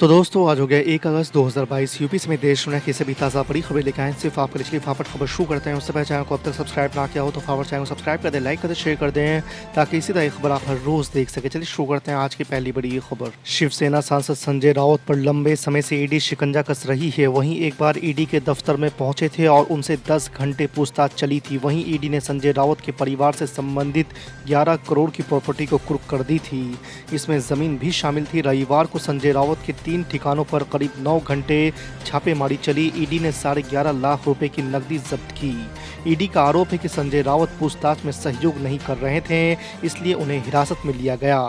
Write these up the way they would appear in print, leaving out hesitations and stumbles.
तो दोस्तों आज हो गया 1 अगस्त 2022। यूपी समेत देश दुनिया की सभी ताज़ा बड़ी खबरें लेकर आए सिर्फ आपके लिए फटाफट खबर शुरू करते हैं। उससे पहले चैनल को अब तक सब्सक्राइब ना किया हो तो फटाफट चैनल को सब्सक्राइब कर दें, लाइक कर दें, शेयर कर दें ताकि इसी तरह खबर आप हर रोज देख सके। चलिए शुरू करते हैं आज की पहली बड़ी खबर। शिवसेना सांसद संजय राउत पर लंबे समय से ईडी शिकंजा कस रही है। वहीं एक बार ईडी के दफ्तर में पहुंचे थे और उनसे 10 घंटे पूछताछ चली थी। वहीं ईडी ने संजय राउत के परिवार से संबंधित 11 करोड़ की प्रॉपर्टी को कुर्क कर दी थी। इसमें जमीन भी शामिल थी। रविवार को संजय राउत के 3 ठिकानों पर करीब 9 घंटे छापेमारी चली। ईडी ने 11.5 लाख रुपए की नकदी जब्त की। ईडी का आरोप है कि संजय राउत पूछताछ में सहयोग नहीं कर रहे थे, इसलिए उन्हें हिरासत में लिया गया।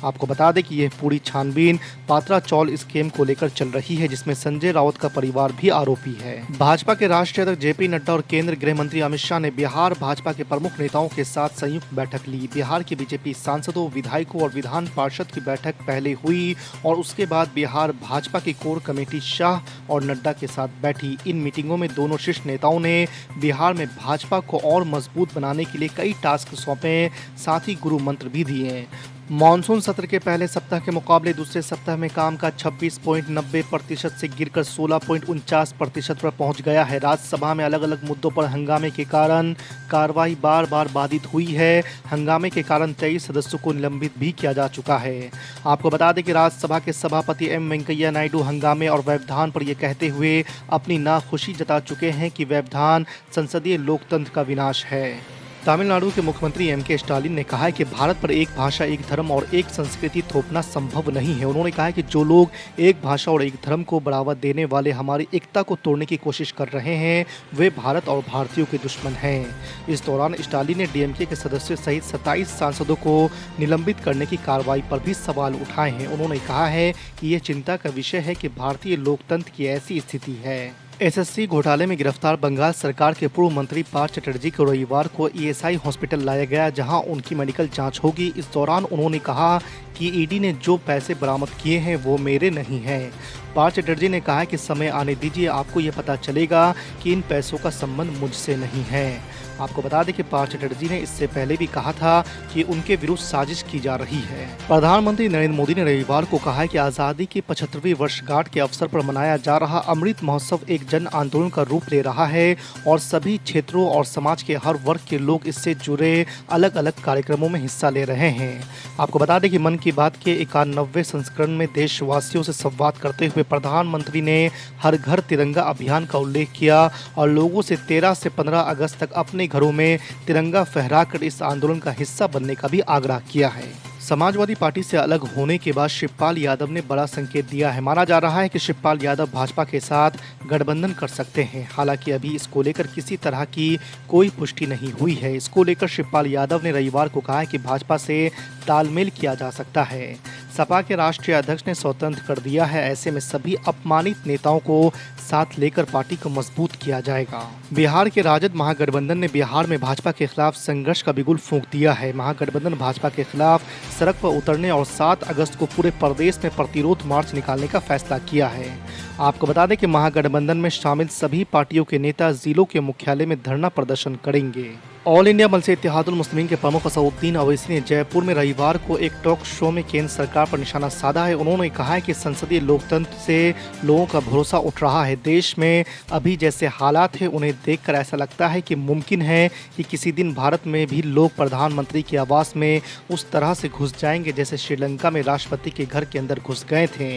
आपको बता दें कि यह पूरी छानबीन पात्रा चौल स्कैम को लेकर चल रही है, जिसमें संजय राउत का परिवार भी आरोपी है। भाजपा के राष्ट्रीय अध्यक्ष जेपी नड्डा और केंद्रीय गृह मंत्री अमित शाह ने बिहार भाजपा के प्रमुख नेताओं के साथ संयुक्त बैठक ली। बिहार के बीजेपी सांसदों, विधायकों और विधान पार्षद की बैठक पहले हुई और उसके बाद बिहार भाजपा की कोर कमेटी शाह और नड्डा के साथ बैठी। इन मीटिंगों में दोनों शीर्ष नेताओं ने बिहार में भाजपा को और मजबूत बनाने के लिए कई टास्क सौंपे, साथ ही गुरु मंत्र भी दिए। मानसून सत्र के पहले सप्ताह के मुकाबले दूसरे सप्ताह में कामकाज 26.90% से गिरकर 16.49% पर पहुंच गया है। राज्यसभा में अलग अलग मुद्दों पर हंगामे के कारण कार्रवाई बार बार बाधित हुई है। हंगामे के कारण 23 सदस्यों को निलंबित भी किया जा चुका है। आपको बता दें कि राज्यसभा के सभापति एम वेंकैया नायडू हंगामे और व्यवधान पर यह कहते हुए अपनी नाखुशी जता चुके हैं कि व्यवधान संसदीय लोकतंत्र का विनाश है। तमिलनाडु के मुख्यमंत्री एम.के. स्टालिन ने कहा है कि भारत पर एक भाषा, एक धर्म और एक संस्कृति थोपना संभव नहीं है। उन्होंने कहा है कि जो लोग एक भाषा और एक धर्म को बढ़ावा देने वाले हमारी एकता को तोड़ने की कोशिश कर रहे हैं, वे भारत और भारतीयों के दुश्मन हैं। इस दौरान स्टालिन ने डीएमके के सदस्यों सहित 27 सांसदों को निलंबित करने की कार्रवाई पर भी सवाल उठाए हैं। उन्होंने कहा है कि यह चिंता का विषय है कि भारतीय लोकतंत्र की ऐसी स्थिति है। एसएससी घोटाले में गिरफ्तार बंगाल सरकार के पूर्व मंत्री पार्थ चटर्जी को रविवार को ईएसआई हॉस्पिटल लाया गया, जहां उनकी मेडिकल जांच होगी। इस दौरान उन्होंने कहा कि ईडी ने जो पैसे बरामद किए हैं वो मेरे नहीं हैं। पार्थ चटर्जी ने कहा कि समय आने दीजिए, आपको ये पता चलेगा कि इन पैसों का संबंध मुझसे नहीं है। आपको बता दें कि पार्थ चटर्जी ने इससे पहले भी कहा था कि उनके विरुद्ध साजिश की जा रही है। प्रधानमंत्री नरेंद्र मोदी ने रविवार को कहा है कि आज़ादी की 75वीं वर्षगांठ के अवसर पर मनाया जा रहा अमृत महोत्सव एक जन आंदोलन का रूप ले रहा है और सभी क्षेत्रों और समाज के हर वर्ग के लोग इससे जुड़े अलग अलग कार्यक्रमों में हिस्सा ले रहे हैं। आपको बता दें कि मन की बात के 91वें संस्करण में देशवासियों से संवाद करते हुए प्रधानमंत्री ने हर घर तिरंगा अभियान का उल्लेख किया और लोगों से 13 से 15 अगस्त तक अपने घरों में तिरंगा फहराकर इस आंदोलन का हिस्सा बनने का भी आग्रह किया है। समाजवादी पार्टी से अलग होने के बाद शिवपाल यादव ने बड़ा संकेत दिया है। माना जा रहा है कि शिवपाल यादव भाजपा के साथ गठबंधन कर सकते हैं। हालांकि अभी इसको लेकर किसी तरह की कोई पुष्टि नहीं हुई है। इसको लेकर शिवपाल यादव ने रविवार को कहा है कि भाजपा से तालमेल किया जा सकता है। सपा के राष्ट्रीय अध्यक्ष ने स्वतंत्र कर दिया है। ऐसे में सभी अपमानित नेताओं को साथ लेकर पार्टी को मजबूत किया जाएगा। बिहार के राजद महागठबंधन ने बिहार में भाजपा के खिलाफ संघर्ष का बिगुल फूंक दिया है। महागठबंधन भाजपा के खिलाफ सड़क पर उतरने और 7 अगस्त को पूरे प्रदेश में प्रतिरोध मार्च निकालने का फैसला किया है। आपको बता दें कि महागठबंधन में शामिल सभी पार्टियों के नेता जिलों के मुख्यालय में धरना प्रदर्शन करेंगे। ऑल इंडिया मजलिस इत्तेहादुल मुस्लिमीन के प्रमुख असदुद्दीन ओवैसी ने जयपुर में रविवार को एक टॉक शो में केंद्र सरकार पर निशाना साधा है। उन्होंने कहा है कि संसदीय लोकतंत्र से लोगों का भरोसा उठ रहा है। देश में अभी जैसे हालात है उन्हें देखकर ऐसा लगता है कि मुमकिन है कि किसी दिन भारत में भी लोग प्रधानमंत्री के आवास में उस तरह से घुस जाएंगे जैसे श्रीलंका में राष्ट्रपति के घर के अंदर घुस गए थे।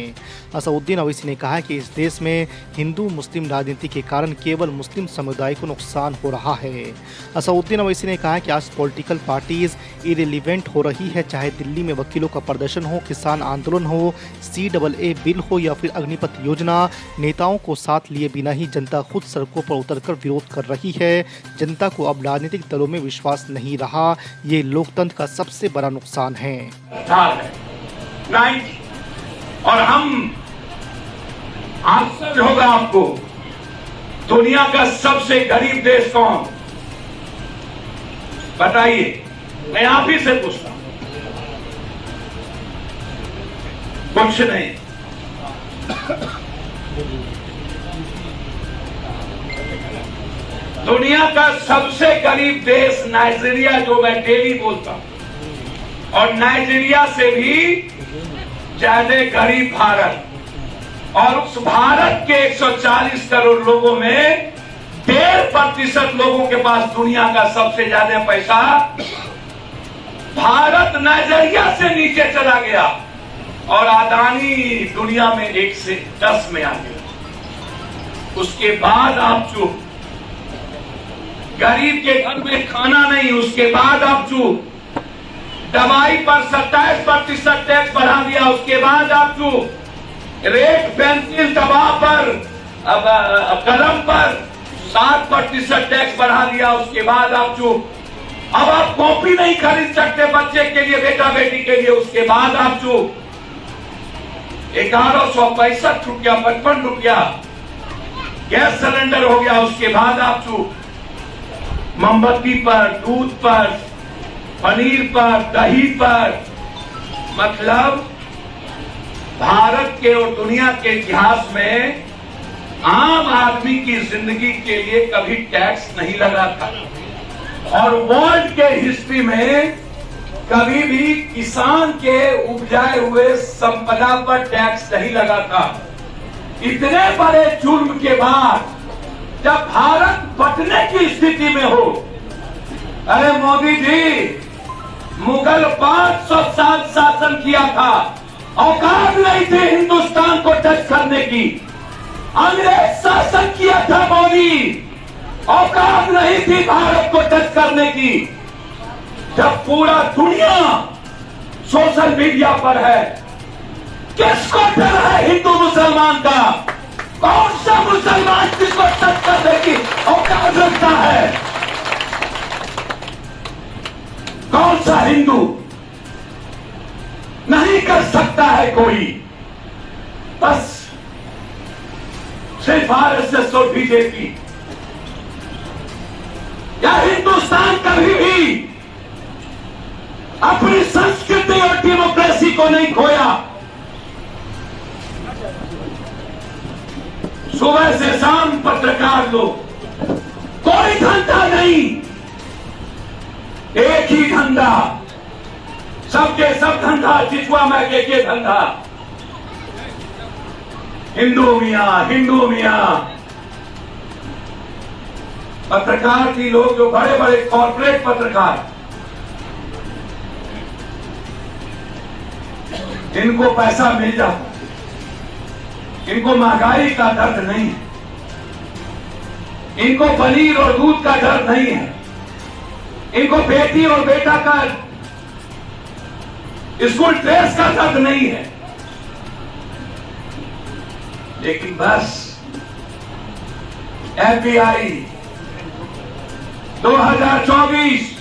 असदुद्दीन ओवैसी ने कहा कि इस देश में हिंदू मुस्लिम राजनीति के कारण केवल मुस्लिम समुदाय को नुकसान हो रहा है। असदुद्दीन ओवैसी ने कहा कि आज पॉलिटिकल पार्टीज इरेलीवेंट हो रही है, चाहे दिल्ली में वकीलों का प्रदर्शन हो, किसान आंदोलन हो, CAA बिल हो या फिर अग्निपथ योजना। नेताओं को साथ लिए बिना ही जनता खुद सड़कों पर उतरकर विरोध कर रही है। जनता को अब राजनीतिक दलों में विश्वास नहीं रहा। ये लोकतंत्र का सबसे बड़ा नुकसान है। और हम आश्चर्य होगा आपको, दुनिया का सबसे गरीब देश कौन? बताइए, मैं आप ही से पूछता हूं। कुछ नहीं। दुनिया का सबसे गरीब देश नाइजीरिया, जो मैं डेली बोलता हूं, और नाइजीरिया से भी ज्यादा गरीब भारत। और उस भारत के 140 करोड़ लोगों में 1.5% लोगों के पास दुनिया का सबसे ज्यादा पैसा। भारत नाइजीरिया से नीचे चला गया और अदानी दुनिया में 1 से 10 में आ गया। उसके बाद आप चुप, गरीब के घर में खाना नहीं, उसके बाद आप चुप, दवाई पर 27% टैक्स बढ़ा दिया, उसके बाद आप चुप, रेट पेंसिल दवा पर अब कलम पर 7% टैक्स बढ़ा दिया, उसके बाद आप चुप। अब आप कॉपी नहीं खरीद सकते बच्चे के लिए, बेटा बेटी के लिए, उसके बाद आप चुप। 1165 रुपया 55 रुपया गैस सिलेंडर हो गया, उसके बाद आप चुप। मोमबत्ती पर, दूध पर, पनीर पर, दही पर, मतलब भारत के और दुनिया के इतिहास में आम आदमी की जिंदगी के लिए कभी टैक्स नहीं लगा था और वर्ल्ड के हिस्ट्री में कभी भी किसान के उपजाए हुए संपदा पर टैक्स नहीं लगा था। इतने बड़े जुर्म के बाद जब भारत बटने की स्थिति में हो, अरे मोदी जी, मुगल 500 साल शासन किया था, औकात नहीं थी हिंदुस्तान को टच करने की। अंग्रेज शासन किया था मोदी, औकात नहीं थी भारत को टच करने की। जब पूरा दुनिया सोशल मीडिया पर है, किसको डर है हिंदू मुसलमान का? कौन सा मुसलमान जिसको टच करने की औकात रखता है? कौन सा हिंदू? नहीं कर सकता है कोई। बस सिर्फ आरएसएस और बीजेपी या हिंदुस्तान कभी भी अपनी संस्कृति और डेमोक्रेसी को नहीं खोया। सुबह से शाम पत्रकार लोग, कोई धंधा नहीं, एक ही धंधा, सबके सब धंधा, चिचुआ मैके के धंधा, हिंदू मियां, हिंदू मियां। पत्रकार की लोग जो बड़े बड़े कॉर्पोरेट पत्रकार, इनको पैसा मिल जाता, इनको महंगाई का दर्द नहीं है, इनको पनीर और दूध का दर्द नहीं है, इनको बेटी और बेटा का स्कूल ड्रेस का दर्द नहीं है। लेकिन बस एफबीआई 2024